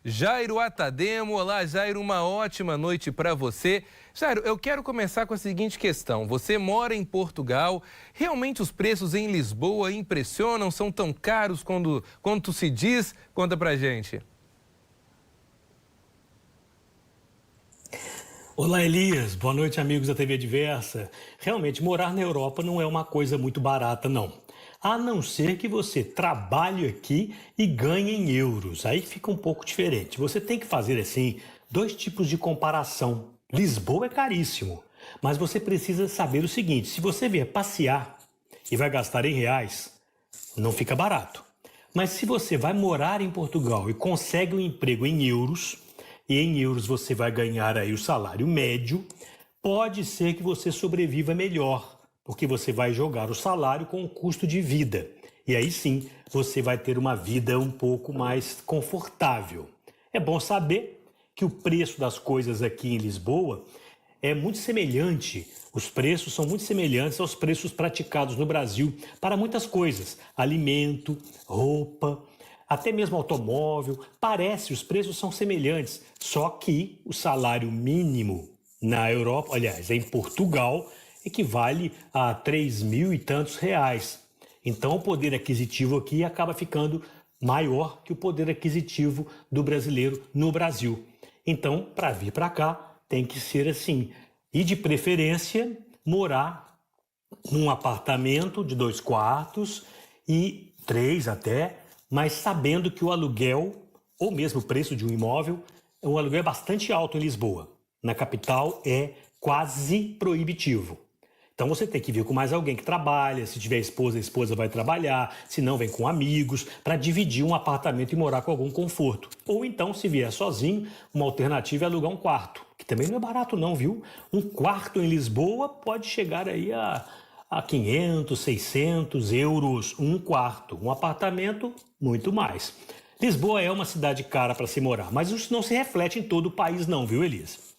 Jairo Atademo. Olá, Jairo, uma ótima noite para você. Jairo, eu quero começar com a seguinte questão. Você mora em Portugal, realmente os preços em Lisboa impressionam? São tão caros quanto se diz? Conta pra gente. Olá, Elias. Boa noite, amigos da TV Diversa. Realmente, morar na Europa não é uma coisa muito barata, não. A não ser que você trabalhe aqui e ganhe em euros. Aí fica um pouco diferente. Você tem que fazer, assim, dois tipos de comparação. Lisboa é caríssimo, mas você precisa saber o seguinte: se você vier passear e vai gastar em reais, não fica barato. Mas se você vai morar em Portugal e consegue um emprego em euros, e em euros você vai ganhar aí o salário médio, pode ser que você sobreviva melhor, porque você vai jogar o salário com o custo de vida. E aí sim, você vai ter uma vida um pouco mais confortável. É bom saber que o preço das coisas aqui em Lisboa é muito semelhante, os preços são muito semelhantes aos preços praticados no Brasil para muitas coisas, alimento, roupa, até mesmo automóvel. Parece, os preços são semelhantes, só que o salário mínimo na Europa, aliás, em Portugal, equivale a 3.000 e tantos reais. Então o poder aquisitivo aqui acaba ficando maior que o poder aquisitivo do brasileiro no Brasil. Então, para vir para cá, tem que ser assim. E de preferência, morar num apartamento de 2 quartos e 3 até, mas sabendo que o aluguel, ou mesmo o preço de um imóvel, o aluguel é bastante alto em Lisboa. Na capital é quase proibitivo. Então você tem que vir com mais alguém que trabalha, se tiver esposa, a esposa vai trabalhar, se não vem com amigos, para dividir um apartamento e morar com algum conforto. Ou então, se vier sozinho, uma alternativa é alugar um quarto, que também não é barato não, viu? Um quarto em Lisboa pode chegar aí a 500, 600 euros um quarto. Um apartamento, muito mais. Lisboa é uma cidade cara para se morar, mas isso não se reflete em todo o país não, viu, Elias?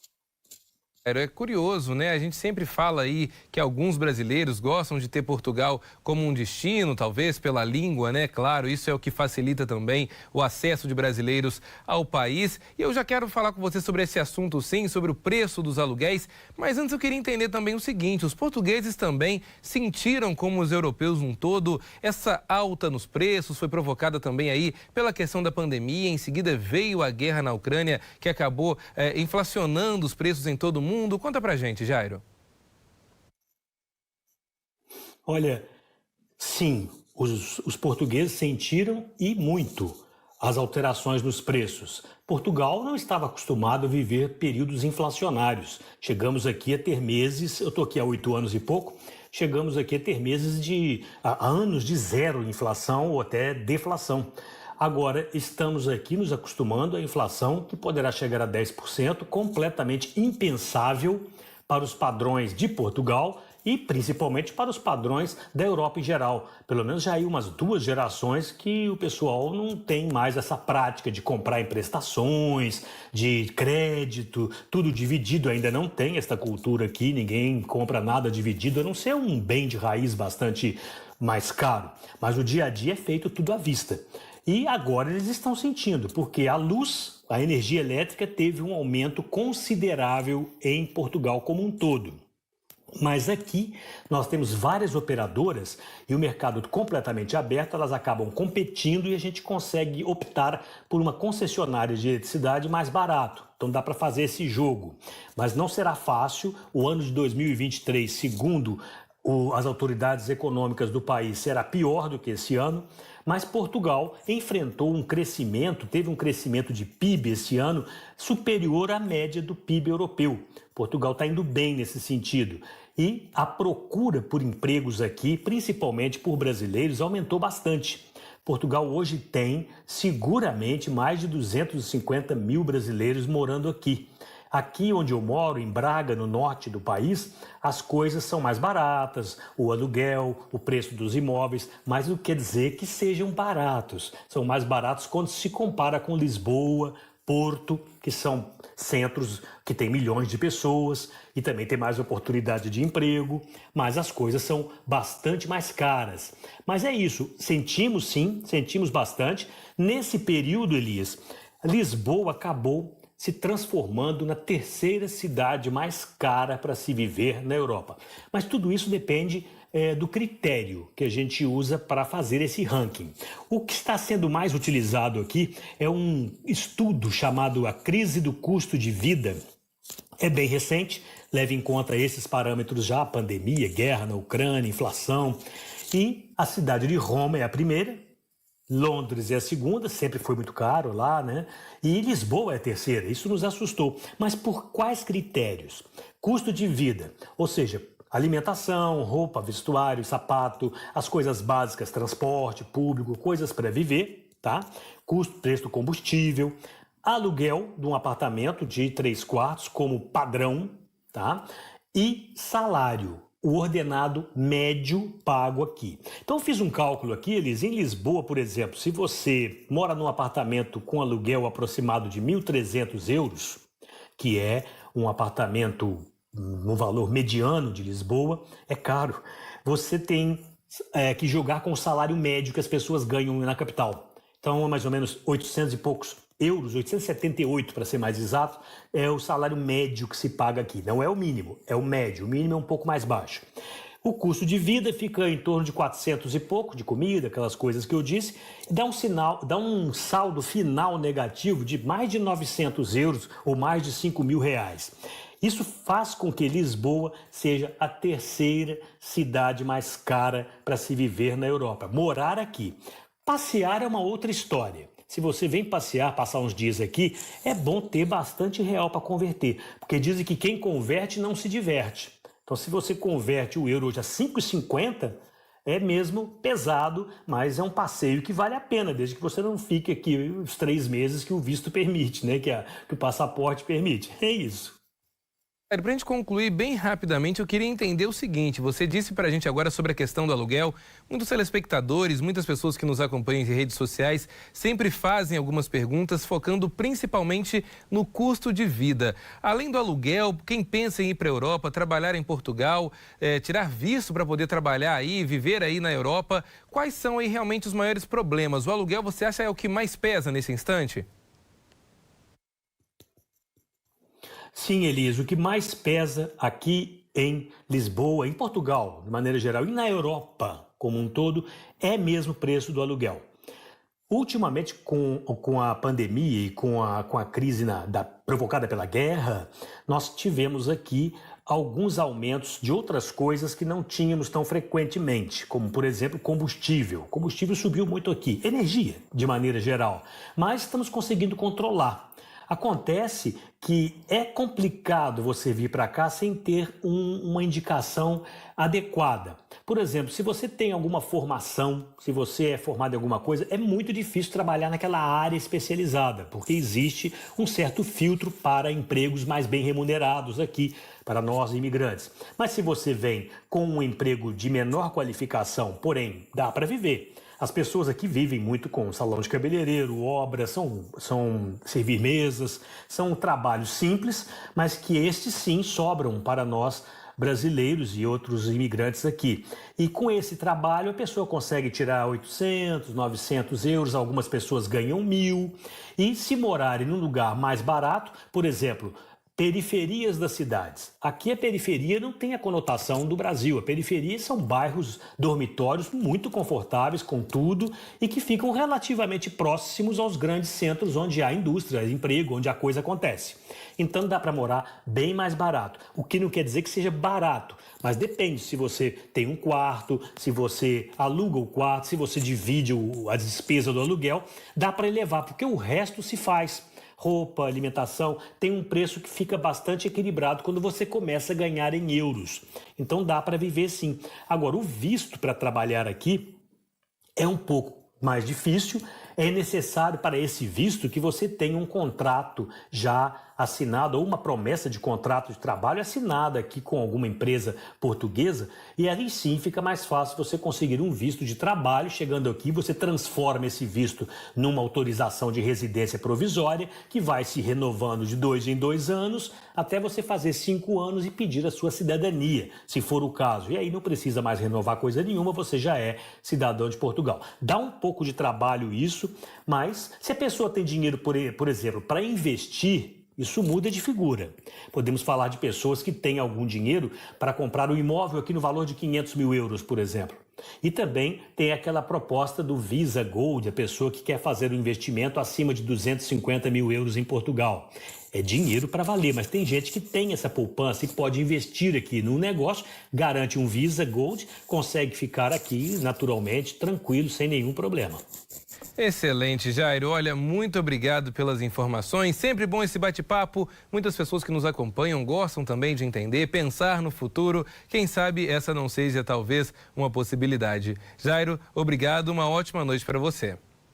É curioso, né? A gente sempre fala aí que alguns brasileiros gostam de ter Portugal como um destino, talvez pela língua, né? Claro, isso é o que facilita também o acesso de brasileiros ao país. E eu já quero falar com você sobre esse assunto, sim, sobre o preço dos aluguéis. Mas antes eu queria entender também o seguinte: os portugueses também sentiram, como os europeus um todo, essa alta nos preços? Foi provocada também aí pela questão da pandemia. Em seguida veio a guerra na Ucrânia, que acabou inflacionando os preços em todo o mundo. Conta pra gente, Jairo. Olha, sim, os portugueses sentiram e muito as alterações nos preços. Portugal não estava acostumado a viver períodos inflacionários. Chegamos aqui a ter meses, eu estou aqui há 8 anos e pouco, chegamos aqui a ter meses há anos de zero inflação ou até deflação. Agora, estamos aqui nos acostumando à inflação, que poderá chegar a 10%, completamente impensável para os padrões de Portugal e principalmente para os padrões da Europa em geral. Pelo menos já há umas 2 gerações que o pessoal não tem mais essa prática de comprar em prestações, de crédito, tudo dividido. Ainda não tem esta cultura aqui, ninguém compra nada dividido, a não ser um bem de raiz bastante mais caro. Mas o dia a dia é feito tudo à vista. E agora eles estão sentindo, porque a luz, a energia elétrica, teve um aumento considerável em Portugal como um todo. Mas aqui nós temos várias operadoras e o mercado completamente aberto, elas acabam competindo e a gente consegue optar por uma concessionária de eletricidade mais barato. Então dá para fazer esse jogo. Mas não será fácil. O ano de 2023, segundo as autoridades econômicas do país, será pior do que esse ano. Mas Portugal enfrentou um crescimento, teve um crescimento de PIB esse ano superior à média do PIB europeu. Portugal está indo bem nesse sentido. E a procura por empregos aqui, principalmente por brasileiros, aumentou bastante. Portugal hoje tem seguramente mais de 250 mil brasileiros morando aqui. Aqui onde eu moro, em Braga, no norte do país, as coisas são mais baratas, o aluguel, o preço dos imóveis, mas não quer dizer que sejam baratos. São mais baratos quando se compara com Lisboa, Porto, que são centros que têm milhões de pessoas e também tem mais oportunidade de emprego, mas as coisas são bastante mais caras. Mas é isso, sentimos sim, sentimos bastante. Nesse período, Elias, Lisboa acabou se transformando na terceira cidade mais cara para se viver na Europa. Mas tudo isso depende do critério que a gente usa para fazer esse ranking. O que está sendo mais utilizado aqui é um estudo chamado A Crise do Custo de Vida. É bem recente, leva em conta esses parâmetros já, pandemia, guerra na Ucrânia, inflação. E a cidade de Roma é a primeira, Londres é a segunda, sempre foi muito caro lá, né? E Lisboa é a terceira, isso nos assustou. Mas por quais critérios? Custo de vida, ou seja, alimentação, roupa, vestuário, sapato, as coisas básicas, transporte público, coisas para viver, tá? Custo, preço do combustível, aluguel de um apartamento de 3 quartos como padrão, tá? E salário, o ordenado médio pago aqui. Então eu fiz um cálculo aqui, Elis, em Lisboa, por exemplo, se você mora num apartamento com aluguel aproximado de 1.300 euros, que é um apartamento no valor mediano de Lisboa, é caro. Você tem que jogar com o salário médio que as pessoas ganham na capital. Então, mais ou menos 800 e poucos euros, 878 para ser mais exato, é o salário médio que se paga aqui. Não é o mínimo, é o médio. O mínimo é um pouco mais baixo. O custo de vida fica em torno de 400 e pouco, de comida, aquelas coisas que eu disse, dá um saldo final negativo de mais de 900 euros ou mais de 5 mil reais. Isso faz com que Lisboa seja a terceira cidade mais cara para se viver na Europa. Morar aqui. Passear é uma outra história. Se você vem passear, passar uns dias aqui, é bom ter bastante real para converter, porque dizem que quem converte não se diverte. Então, se você converte o euro hoje a 5,50, é mesmo pesado, mas é um passeio que vale a pena, desde que você não fique aqui os 3 meses que o visto permite, né? Que o passaporte permite. É isso. Para a gente concluir bem rapidamente, eu queria entender o seguinte: você disse para a gente agora sobre a questão do aluguel. Muitos telespectadores, muitas pessoas que nos acompanham em redes sociais sempre fazem algumas perguntas focando principalmente no custo de vida. Além do aluguel, quem pensa em ir para a Europa, trabalhar em Portugal, tirar visto para poder trabalhar aí, viver aí na Europa, quais são aí realmente os maiores problemas? O aluguel, você acha, é o que mais pesa nesse instante? Sim, Elias, o que mais pesa aqui em Lisboa, em Portugal, de maneira geral, e na Europa como um todo, é mesmo o preço do aluguel. Ultimamente, com a pandemia e com a crise provocada pela guerra, nós tivemos aqui alguns aumentos de outras coisas que não tínhamos tão frequentemente, como, por exemplo, combustível. Combustível subiu muito aqui, energia, de maneira geral, mas estamos conseguindo controlar. Acontece que é complicado você vir para cá sem ter uma indicação adequada. Por exemplo, se você tem alguma formação, se você é formado em alguma coisa, é muito difícil trabalhar naquela área especializada, porque existe um certo filtro para empregos mais bem remunerados aqui, para nós imigrantes. Mas se você vem com um emprego de menor qualificação, porém dá para viver. As pessoas aqui vivem muito com salão de cabeleireiro, obras, são servir mesas, são trabalhos simples, mas que estes sim sobram para nós brasileiros e outros imigrantes aqui. E com esse trabalho a pessoa consegue tirar 800, 900 euros, algumas pessoas ganham 1.000. E se morarem num lugar mais barato, por exemplo, periferias das cidades. Aqui a periferia não tem a conotação do Brasil. A periferia são bairros dormitórios muito confortáveis com tudo e que ficam relativamente próximos aos grandes centros onde há indústria, emprego, onde a coisa acontece. Então dá para morar bem mais barato. O que não quer dizer que seja barato, mas depende se você tem um quarto, se você aluga o quarto, se você divide a despesa do aluguel, dá para elevar, porque o resto se faz. Roupa, alimentação, tem um preço que fica bastante equilibrado quando você começa a ganhar em euros. Então dá para viver sim. Agora, o visto para trabalhar aqui é um pouco mais difícil. É necessário para esse visto que você tenha um contrato já assinado ou uma promessa de contrato de trabalho assinada aqui com alguma empresa portuguesa, e aí sim fica mais fácil você conseguir um visto de trabalho. Chegando aqui, você transforma esse visto numa autorização de residência provisória que vai se renovando de 2 em 2 anos até você fazer 5 anos e pedir a sua cidadania, se for o caso. E aí não precisa mais renovar coisa nenhuma, você já é cidadão de Portugal. Dá um pouco de trabalho isso, isso, mas se a pessoa tem dinheiro, por exemplo, para investir, isso muda de figura. Podemos falar de pessoas que têm algum dinheiro para comprar um imóvel aqui no valor de 500 mil euros, por exemplo. E também tem aquela proposta do Visa Gold, a pessoa que quer fazer um investimento acima de 250 mil euros em Portugal. É dinheiro para valer, mas tem gente que tem essa poupança e pode investir aqui no negócio, garante um Visa Gold, consegue ficar aqui naturalmente, tranquilo, sem nenhum problema. Excelente, Jairo. Olha, muito obrigado pelas informações. Sempre bom esse bate-papo. Muitas pessoas que nos acompanham gostam também de entender, pensar no futuro. Quem sabe essa não seja talvez uma possibilidade. Jairo, obrigado. Uma ótima noite para você.